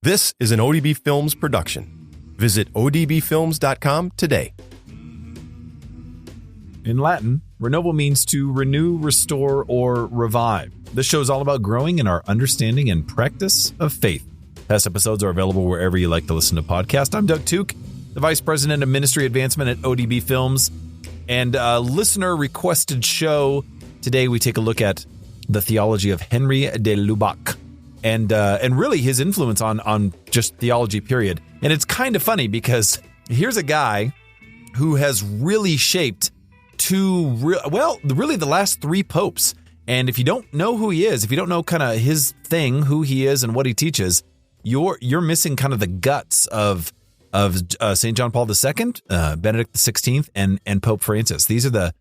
This is an ODB Films production. Visit odbfilms.com today. In Latin, Renovo means to renew, restore, or revive. This show is all about growing in our understanding and practice of faith. Past episodes are available wherever you like to listen to podcasts. I'm Doug Tuke, the Vice President of Ministry Advancement at ODB Films, and a listener-requested show. Today we take a look at the theology of Henri De Lubac and really his influence on just theology, period. And it's kind of funny because here's a guy who has really shaped really the last three popes. And if you don't know who he is, if you don't know kind of his thing, who he is and what he teaches, you're missing kind of the guts of St. John Paul II, Benedict XVI, and Pope Francis. These are the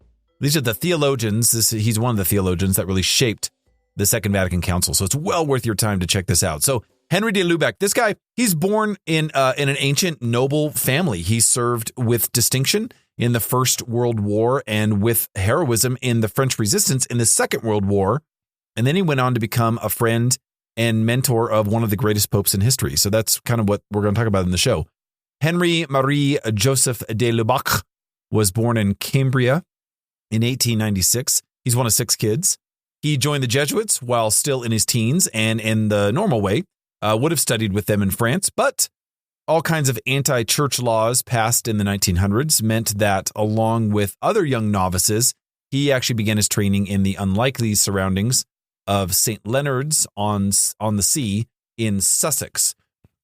theologians. He's one of the theologians that really shaped the Second Vatican Council. So it's well worth your time to check this out. So Henri De Lubac, this guy, he's born in an ancient noble family. He served with distinction in the First World War and with heroism in the French Resistance in the Second World War. And then he went on to become a friend and mentor of one of the greatest popes in history. So that's kind of what we're going to talk about in the show. Henri Marie Joseph de Lubac was born in Cambria in 1896. He's one of six kids. He joined the Jesuits while still in his teens, and in the normal way would have studied with them in France, but all kinds of anti-church laws passed in the 1900s meant that, along with other young novices, he actually began his training in the unlikely surroundings of St. Leonard's on the Sea in Sussex.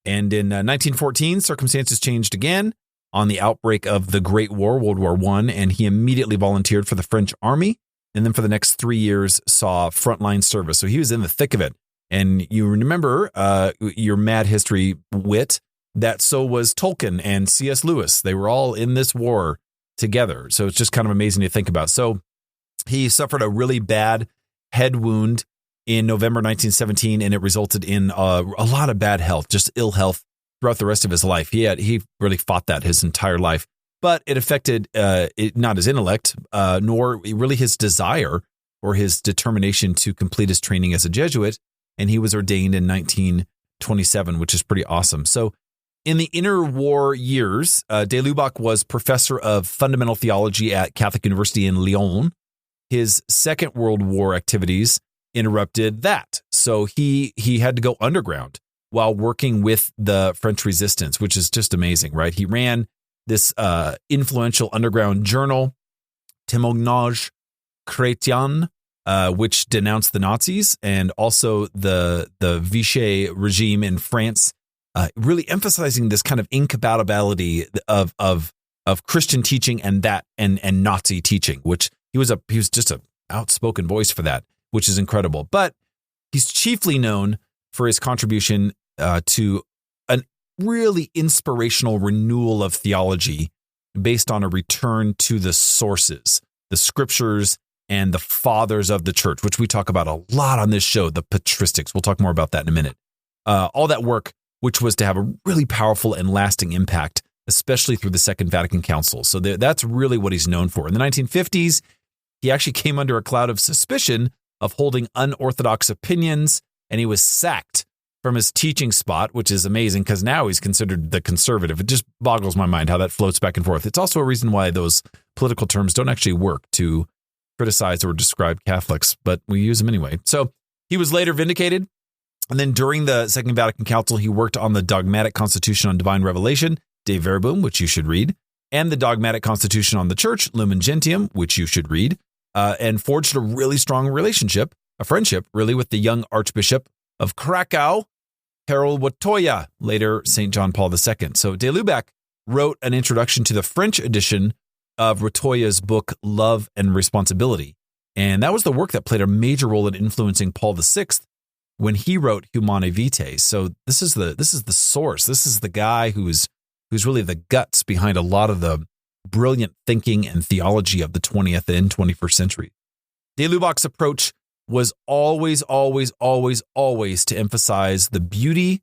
And in 1914, circumstances changed again on the outbreak of the Great War, World War I, and he immediately volunteered for the French Army, and then for the next 3 years saw frontline service. So he was in the thick of it. And you remember your mad history wit that so was Tolkien and C.S. Lewis. They were all in this war together. So it's just kind of amazing to think about. So he suffered a really bad head wound in November 1917, and it resulted in a lot of bad health, just ill health throughout the rest of his life. He really fought that his entire life, but it affected not his intellect, nor really his desire or his determination to complete his training as a Jesuit. And he was ordained in 1927, which is pretty awesome. So in the interwar years, De Lubac was professor of fundamental theology at Catholic University in Lyon. His Second World War activities interrupted that. So he had to go underground while working with the French Resistance, which is just amazing, right? He ran this influential underground journal, Témoignage Chrétien, which denounced the Nazis and also the Vichy regime in France, really emphasizing this kind of incompatibility of Christian teaching and Nazi teaching, which he was just an outspoken voice for that, which is incredible. But he's chiefly known for his contribution to a really inspirational renewal of theology based on a return to the sources, the scriptures, and the fathers of the church, which we talk about a lot on this show, the patristics. We'll talk more about that in a minute. All that work, which was to have a really powerful and lasting impact, especially through the Second Vatican Council. So that's really what he's known for. In the 1950s, he actually came under a cloud of suspicion of holding unorthodox opinions, and he was sacked from his teaching spot, which is amazing because now he's considered the conservative. It just boggles my mind how that floats back and forth. It's also a reason why those political terms don't actually work to criticize or describe Catholics, but we use them anyway. So he was later vindicated. And then during the Second Vatican Council, he worked on the Dogmatic Constitution on Divine Revelation, De Verbum, which you should read, and the Dogmatic Constitution on the Church, Lumen Gentium, which you should read, and forged a really strong relationship, a friendship, really, with the young Archbishop of Krakow, Karol Wojtyła, later St. John Paul II. So De Lubac wrote an introduction to the French edition of Wojtyła's book, Love and Responsibility. And that was the work that played a major role in influencing Paul VI when he wrote Humanae Vitae. So this is the source. This is the guy who's really the guts behind a lot of the brilliant thinking and theology of the 20th and 21st century. De Lubac's approach was always to emphasize the beauty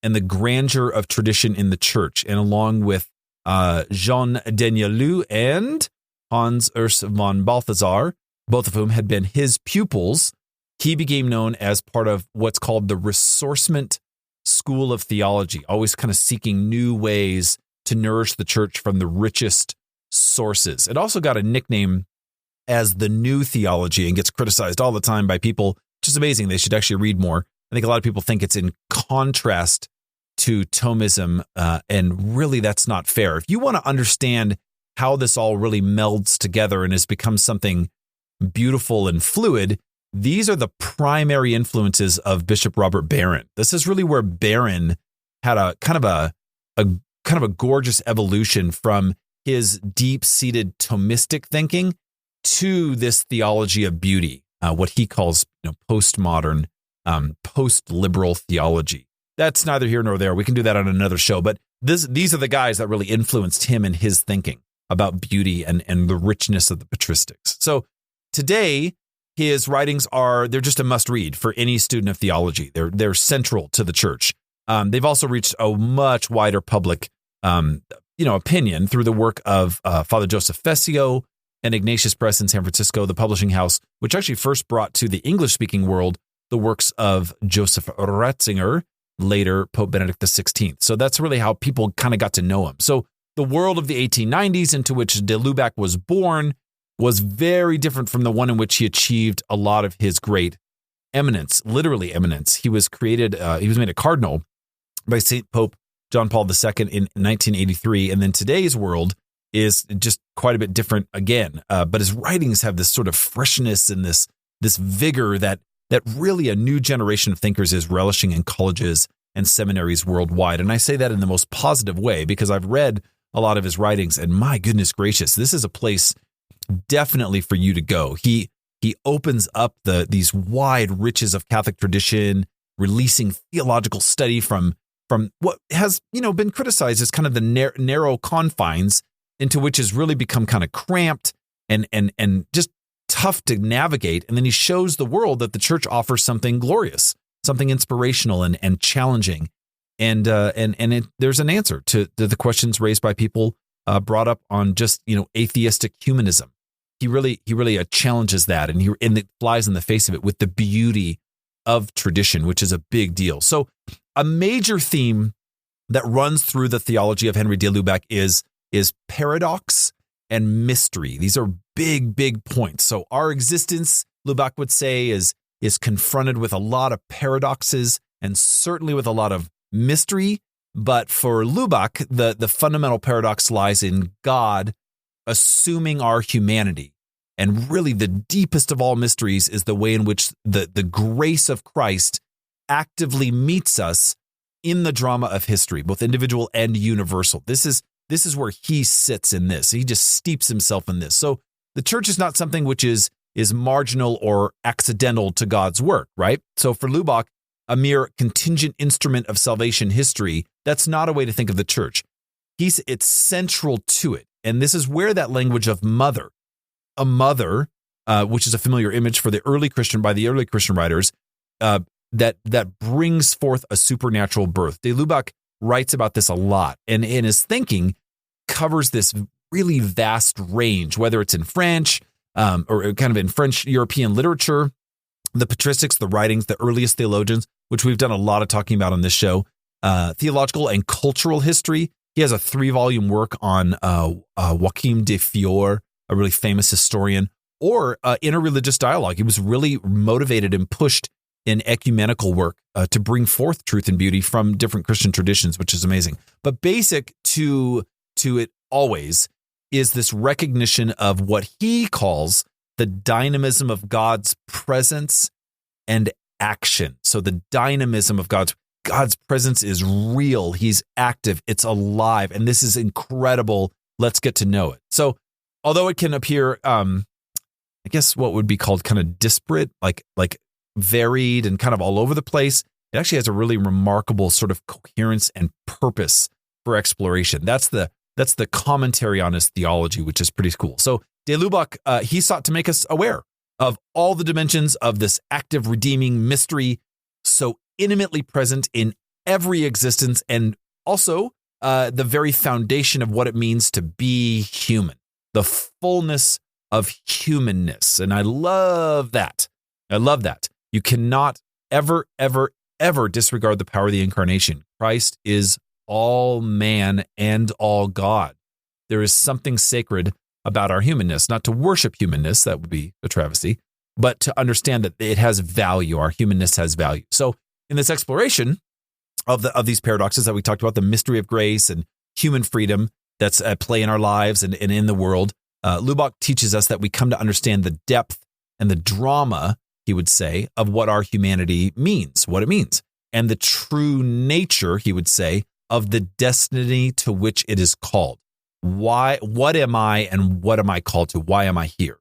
and the grandeur of tradition in the church. And along with Jean Denielou and Hans Urs von Balthasar, both of whom had been his pupils, he became known as part of what's called the ressourcement school of theology, always kind of seeking new ways to nourish the church from the richest sources. It also got a nickname as the New Theology and gets criticized all the time by people, which is amazing. They should actually read more. I think a lot of people think it's in contrast to Thomism, and really that's not fair. If you want to understand how this all really melds together and has become something beautiful and fluid, these are the primary influences of Bishop Robert Barron. This is really where Barron had a kind of a gorgeous evolution from his deep-seated Thomistic thinking to this theology of beauty, what he calls postmodern, post-liberal theology. That's neither here nor there. We can do that on another show, but these are the guys that really influenced him and his thinking about beauty and the richness of the patristics. So today, his writings they're just a must-read for any student of theology. They're central to the church. They've also reached a much wider public opinion through the work of Father Joseph Fessio and Ignatius Press in San Francisco, the publishing house, which actually first brought to the English-speaking world the works of Joseph Ratzinger, later Pope Benedict XVI. So that's really how people kind of got to know him. So the world of the 1890s into which De Lubac was born was very different from the one in which he achieved a lot of his great eminence, literally eminence. He was made a cardinal by St. Pope John Paul II in 1983. And then today's world is just quite a bit different again. But his writings have this sort of freshness and this vigor that really a new generation of thinkers is relishing in colleges and seminaries worldwide. And I say that in the most positive way because I've read a lot of his writings, and my goodness gracious, this is a place definitely for you to go. He opens up these wide riches of Catholic tradition, releasing theological study from what has been criticized as kind of the narrow confines into which has really become kind of cramped and just tough to navigate. And then he shows the world that the church offers something glorious, something inspirational and challenging. And there's an answer to the questions raised by people brought up on just atheistic humanism. He really challenges that, and it flies in the face of it with the beauty of tradition, which is a big deal. So a major theme that runs through the theology of Henri De Lubac is paradox and mystery. These are big points. So our existence, Lubac would say, is confronted with a lot of paradoxes and certainly with a lot of mystery. But for Lubac, the fundamental paradox lies in God assuming our humanity. And really the deepest of all mysteries is the way in which the grace of Christ actively meets us in the drama of history, both individual and universal. This is where he sits in this. He just steeps himself in this. So the church is not something which is marginal or accidental to God's work, right? So for Lubac, a mere contingent instrument of salvation history, that's not a way to think of the church. It's central to it. And this is where that language of mother, a mother, which is a familiar image by the early Christian writers, that brings forth a supernatural birth. De Lubac writes about this a lot, and in his thinking covers this really vast range, whether it's in French or kind of in French European literature, the patristics, the writings, the earliest theologians, which we've done a lot of talking about on this show, theological and cultural history. He has a 3-volume work on Joachim de Fiore, a really famous historian, or interreligious dialogue. He was really motivated and pushed in ecumenical work to bring forth truth and beauty from different Christian traditions, which is amazing. But basic to it always is this recognition of what he calls the dynamism of God's presence and action. So the dynamism of God's presence is real. He's active. It's alive. And this is incredible. Let's get to know it. So although it can appear, I guess what would be called kind of disparate, like varied and kind of all over the place, it actually has a really remarkable sort of coherence and purpose for exploration. That's the commentary on his theology, which is pretty cool. So De Lubac, he sought to make us aware of all the dimensions of this active, redeeming mystery, so intimately present in every existence, and also the very foundation of what it means to be human, the fullness of humanness. And I love that. You cannot ever ever disregard the power of the incarnation. Christ is all man and all God. There is something sacred about our humanness, not to worship humanness, that would be a travesty, but to understand that it has value. Our humanness has value. So in this exploration of these paradoxes that we talked about, the mystery of grace and human freedom that's at play in our lives and in the world, Lubac teaches us that we come to understand the depth and the drama, he would say, of what our humanity means, what it means, and the true nature, he would say, of the destiny to which it is called. Why? What am I and what am I called to? Why am I here?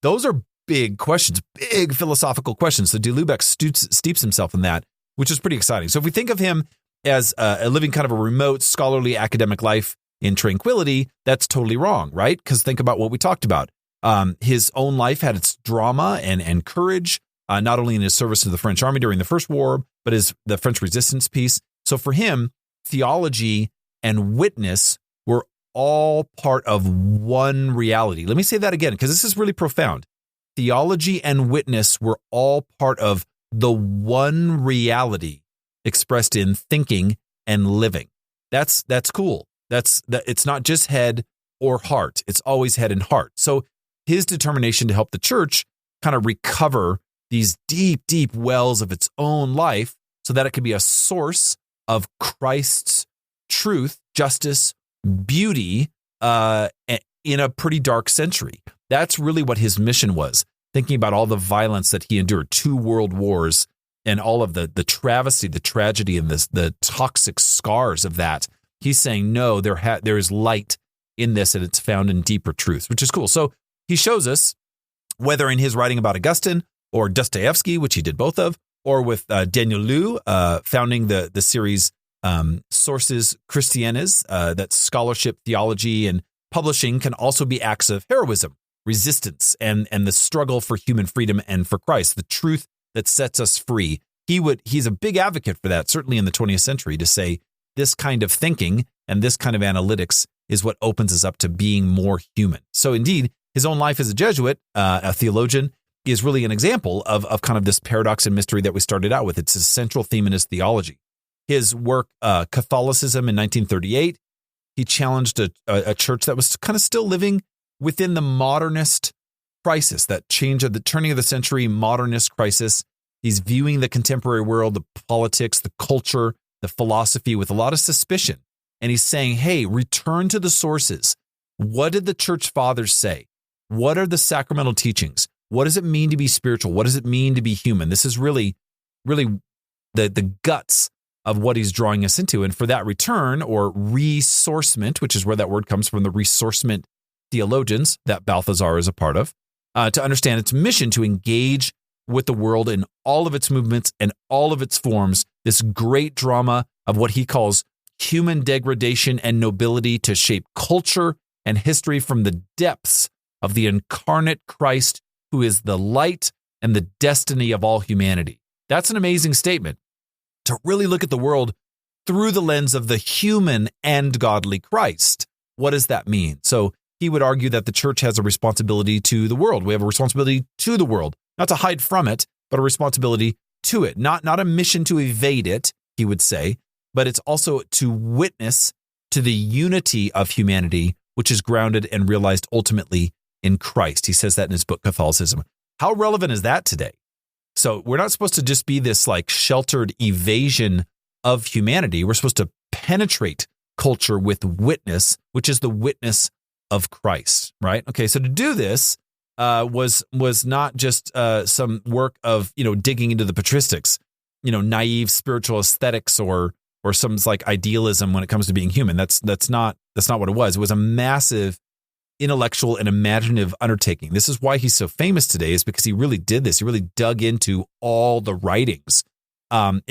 Those are big questions, big philosophical questions. So De Lubac steeps himself in that, which is pretty exciting. So if we think of him as living kind of a remote, scholarly, academic life in tranquility, that's totally wrong, right? Because think about what we talked about. His own life had its drama and courage, not only in his service to the French army during the First War, but the French resistance piece. So for him, theology and witness were all part of one reality. Let me say that again, because this is really profound. Theology and witness were all part of the one reality expressed in thinking and living. That's cool. It's not just head or heart. It's always head and heart. So his determination to help the church kind of recover these deep, deep wells of its own life so that it could be a source of Christ's truth, justice, beauty in a pretty dark century. That's really what his mission was. Thinking about all the violence that he endured, 2 world wars, and all of the travesty, the tragedy, and the toxic scars of that. He's saying, no, there is light in this, and it's found in deeper truths, which is cool. So he shows us, whether in his writing about Augustine or Dostoevsky, which he did both of, or with Daniel Liu founding the series Sources Christianes, that scholarship, theology, and publishing can also be acts of heroism, resistance, and the struggle for human freedom and for Christ, the truth that sets us free. He's a big advocate for that, certainly in the 20th century, to say this kind of thinking and this kind of analytics is what opens us up to being more human. So indeed, his own life as a Jesuit, a theologian, is really an example of kind of this paradox and mystery that we started out with. It's a central theme in his theology. His work, Catholicism in 1938, he challenged a church that was kind of still living within the modernist crisis, that change of the turning of the century modernist crisis. He's viewing the contemporary world, the politics, the culture, the philosophy with a lot of suspicion. And he's saying, hey, return to the sources. What did the church fathers say? What are the sacramental teachings? What does it mean to be spiritual? What does it mean to be human? This is really, really the guts of what he's drawing us into. And for that return, or resourcement, which is where that word comes from, the resourcement theologians that Balthasar is a part of, to understand its mission to engage with the world in all of its movements and all of its forms, this great drama of what he calls human degradation and nobility to shape culture and history from the depths of the incarnate Christ, who is the light and the destiny of all humanity. That's an amazing statement, to really look at the world through the lens of the human and godly Christ. What does that mean? So he would argue that the church has a responsibility to the world. We have a responsibility to the world, not to hide from it, but a responsibility to it. Not a mission to evade it, he would say, but it's also to witness to the unity of humanity, which is grounded and realized ultimately in Christ. He says that in his book, Catholicism. How relevant is that today? So we're not supposed to just be this like sheltered evasion of humanity. We're supposed to penetrate culture with witness, which is the witness of Christ, right? Okay, so to do this was not just some work of, digging into the patristics, naive spiritual aesthetics or some like idealism when it comes to being human. That's not what it was. It was a massive intellectual and imaginative undertaking. This is why he's so famous today, is because he really did this. He really dug into all the writings. And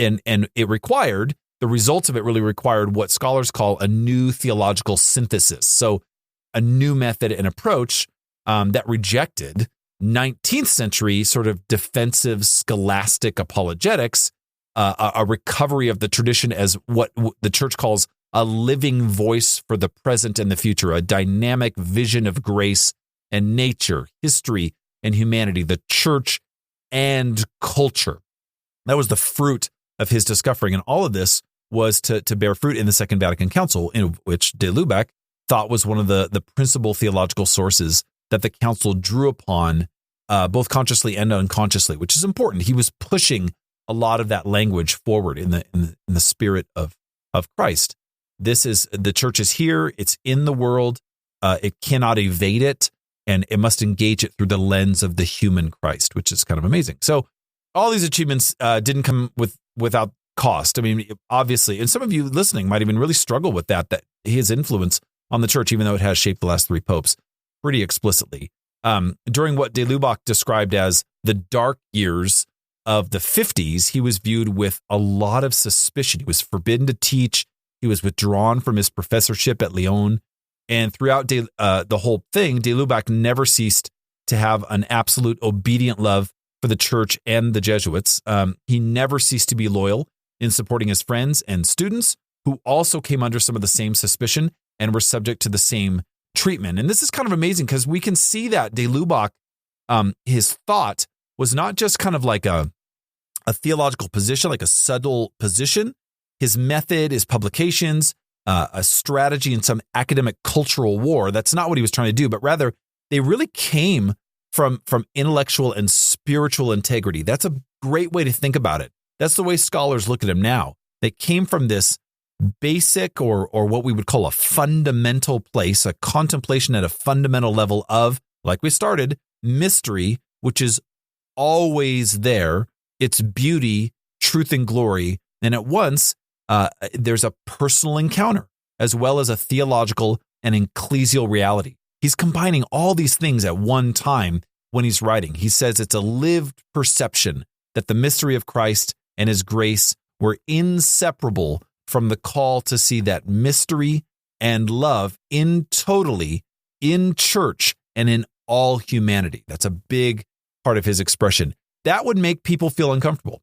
it required, the results of it really required what scholars call a new theological synthesis. So a new method and approach that rejected 19th century sort of defensive scholastic apologetics, a recovery of the tradition as what the church calls a living voice for the present and the future, a dynamic vision of grace and nature, history and humanity, the church and culture. That was the fruit of his discovering. And all of this was to bear fruit in the Second Vatican Council, in which De Lubac thought was one of the principal theological sources that the council drew upon, both consciously and unconsciously, which is important. He was pushing a lot of that language forward in the spirit of Christ. The church is here. It's in the world. It cannot evade it, and it must engage it through the lens of the human Christ, which is kind of amazing. So all these achievements didn't come without cost. I mean, obviously, and some of you listening might even really struggle with that his influence on the church, even though it has shaped the last three popes pretty explicitly. During what De Lubac described as the dark years of the 50s, he was viewed with a lot of suspicion. He was forbidden to teach. He was withdrawn from his professorship at Lyon. And throughout the whole thing, De Lubac never ceased to have an absolute obedient love for the church and the Jesuits. He never ceased to be loyal in supporting his friends and students, who also came under some of the same suspicion and were subject to the same treatment. And this is kind of amazing because we can see that De Lubac, his thought was not just kind of like a theological position, like a subtle position. His method, his publications, a strategy in some academic cultural war. That's not what he was trying to do, but rather they really came from intellectual and spiritual integrity. That's a great way to think about it. That's the way scholars look at him now. They came from this basic or what we would call a fundamental place, a contemplation at a fundamental level of, like we started, mystery, which is always there. It's beauty, truth, and glory. And at once, there's a personal encounter as well as a theological and ecclesial reality. He's combining all these things at one time when he's writing. He says it's a lived perception that the mystery of Christ and his grace were inseparable from the call to see that mystery and love in totally in church and in all humanity. That's a big part of his expression. That would make people feel uncomfortable.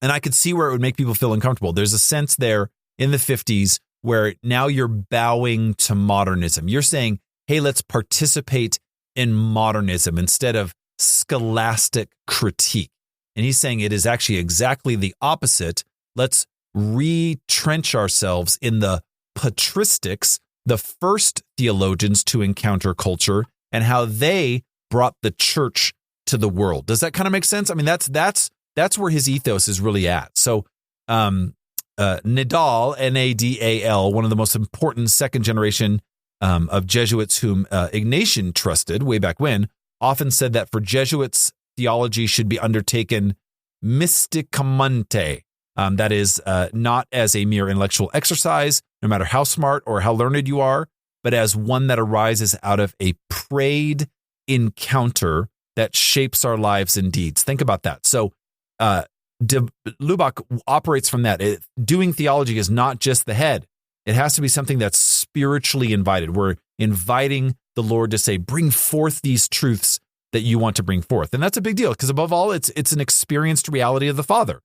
And I could see where it would make people feel uncomfortable. There's a sense there in the 50s where now you're bowing to modernism. You're saying, hey, let's participate in modernism instead of scholastic critique. And he's saying it is actually exactly the opposite. Let's retrench ourselves in the patristics, the first theologians to encounter culture, and how they brought the church to the world. Does that kind of make sense? I mean, that's where his ethos is really at. So Nadal, N-A-D-A-L, one of the most important second generation of Jesuits whom Ignatian trusted way back when, often said that for Jesuits, theology should be undertaken mysticamente. That is not as a mere intellectual exercise, no matter how smart or how learned you are, but as one that arises out of a prayed encounter that shapes our lives and deeds. Think about that. So De Lubac operates from that. Doing theology is not just the head. It has to be something that's spiritually invited. We're inviting the Lord to say, bring forth these truths that you want to bring forth. And that's a big deal because above all, it's an experienced reality of the Father.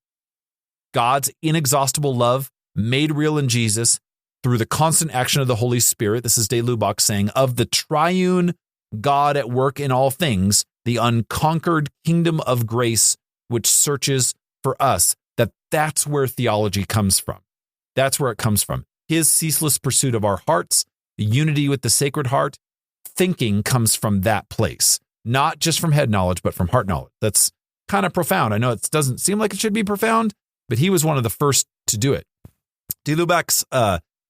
God's inexhaustible love made real in Jesus through the constant action of the Holy Spirit. This is De Lubac saying, of the triune God at work in all things, the unconquered kingdom of grace, which searches for us, that's where theology comes from. That's where it comes from. His ceaseless pursuit of our hearts, the unity with the Sacred Heart, thinking comes from that place, not just from head knowledge, but from heart knowledge. That's kind of profound. I know it doesn't seem like it should be profound, but he was one of the first to do it. De Lubac's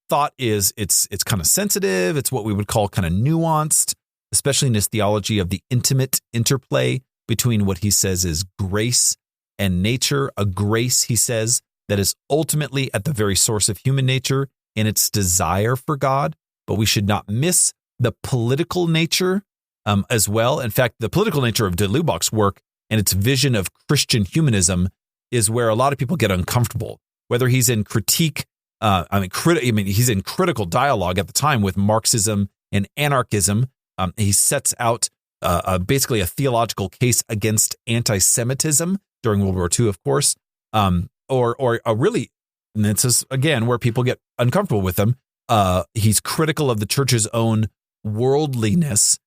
thought is it's kind of sensitive. It's what we would call kind of nuanced, especially in his theology of the intimate interplay between what he says is grace and nature, a grace, he says, that is ultimately at the very source of human nature in its desire for God, but we should not miss the political nature as well. In fact, the political nature of De Lubac's work and its vision of Christian humanism is where a lot of people get uncomfortable, whether he's in critique, he's in critical dialogue at the time with Marxism and anarchism. He sets out basically a theological case against anti-Semitism during World War II, of course, or really, and this is again where people get uncomfortable with him. He's critical of the church's own worldliness.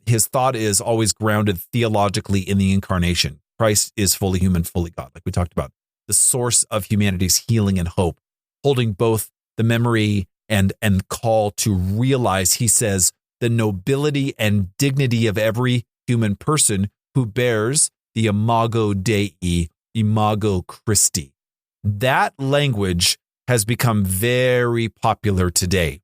His thought is always grounded theologically in the incarnation. Christ is fully human, fully God, like we talked about. the source of humanity's healing and hope, holding both the memory and call to realize, he says, the nobility and dignity of every human person who bears the imago Dei, imago Christi. That language has become very popular today.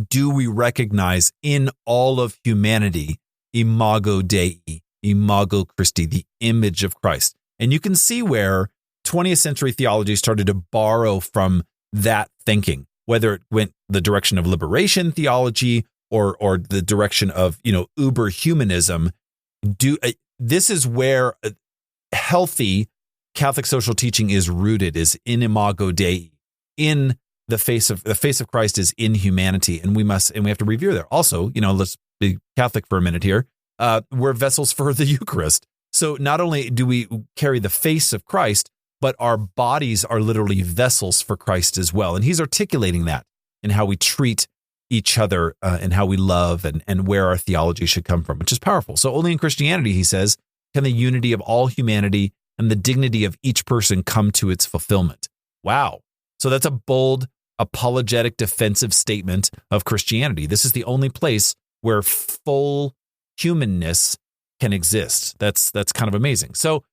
Do we recognize in all of humanity imago Dei, imago Christi, the image of Christ? And you can see where 20th century theology started to borrow from that thinking, whether it went the direction of liberation theology or the direction of, uber humanism. This is where healthy Catholic social teaching is rooted, is in imago Dei, in the face of Christ is in humanity, and we have to revere that. Also, let's be Catholic for a minute here. We're vessels for the Eucharist. So not only do we carry the face of Christ, but our bodies are literally vessels for Christ as well. And he's articulating that in how we treat each other and how we love and where our theology should come from, which is powerful. So only in Christianity, he says, can the unity of all humanity and the dignity of each person come to its fulfillment. Wow. So that's a bold, apologetic, defensive statement of Christianity. This is the only place where full humanness can exist. That's kind of amazing. So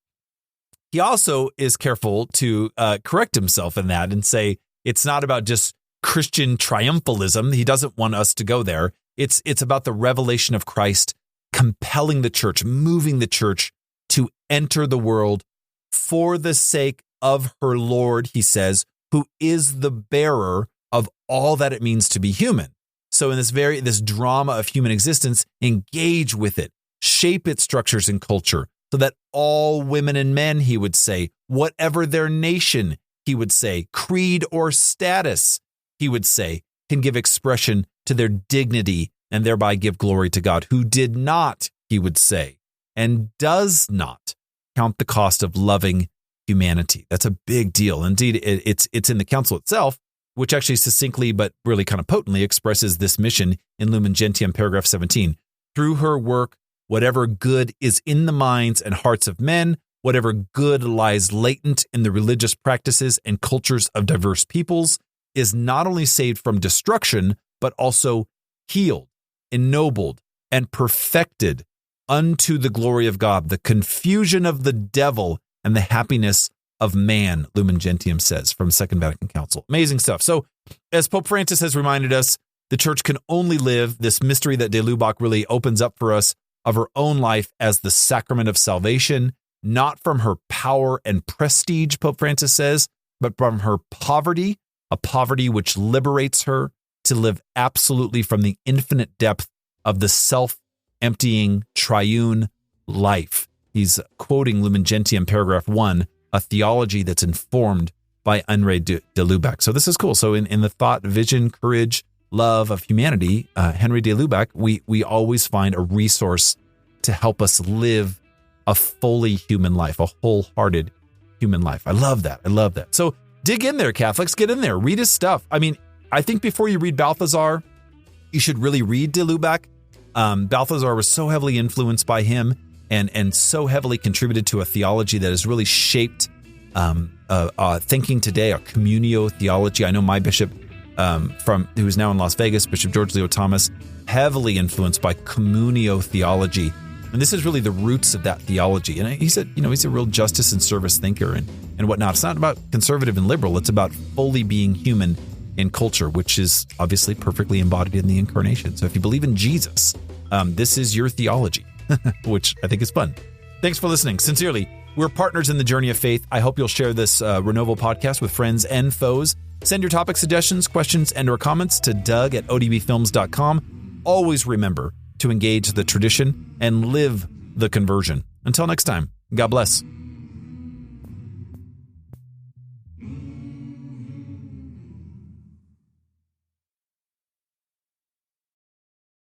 he also is careful to correct himself in that and say it's not about just Christian triumphalism. He doesn't want us to go there. It's about the revelation of Christ compelling the church, moving the church to enter the world for the sake of her Lord, he says, who is the bearer of all that it means to be human. So in this drama of human existence, engage with it, shape its structures and culture so that all women and men, he would say, whatever their nation, he would say, creed or status, he would say, can give expression to their dignity and thereby give glory to God, who did not, he would say, and does not count the cost of loving humanity. That's a big deal. Indeed, it's in the council itself, which actually succinctly but really kind of potently expresses this mission in Lumen Gentium, paragraph 17. Through her work, whatever good is in the minds and hearts of men, whatever good lies latent in the religious practices and cultures of diverse peoples, is not only saved from destruction, but also healed, ennobled, and perfected unto the glory of God, the confusion of the devil and the happiness of man, Lumen Gentium says from Second Vatican Council. Amazing stuff. So as Pope Francis has reminded us, the church can only live this mystery that De Lubac really opens up for us of her own life as the sacrament of salvation, not from her power and prestige, Pope Francis says, but from her poverty, a poverty which liberates her to live absolutely from the infinite depth of the self-emptying triune life. He's quoting Lumen Gentium, paragraph 1, a theology that's informed by Henri De Lubac. So this is cool. So in the thought, vision, courage, love of humanity, Henri De Lubac, we always find a resource to help us live a fully human life, a wholehearted human life. I love that. I love that. So dig in there, Catholics. Get in there. Read his stuff. I mean, I think before you read Balthasar, you should really read De Lubac. Balthasar was so heavily influenced by him and so heavily contributed to a theology that has really shaped thinking today, a communio theology. I know my bishop, who is now in Las Vegas, Bishop George Leo Thomas, heavily influenced by communio theology. And this is really the roots of that theology. And he's a real justice and service thinker and whatnot. It's not about conservative and liberal. It's about fully being human in culture, which is obviously perfectly embodied in the incarnation. So if you believe in Jesus, this is your theology, which I think is fun. Thanks for listening. Sincerely, we're partners in the journey of faith. I hope you'll share this Renovo podcast with friends and foes. Send your topic suggestions, questions, and or comments to doug@odbfilms.com. Always remember to engage the tradition and live the conversion. Until next time, God bless.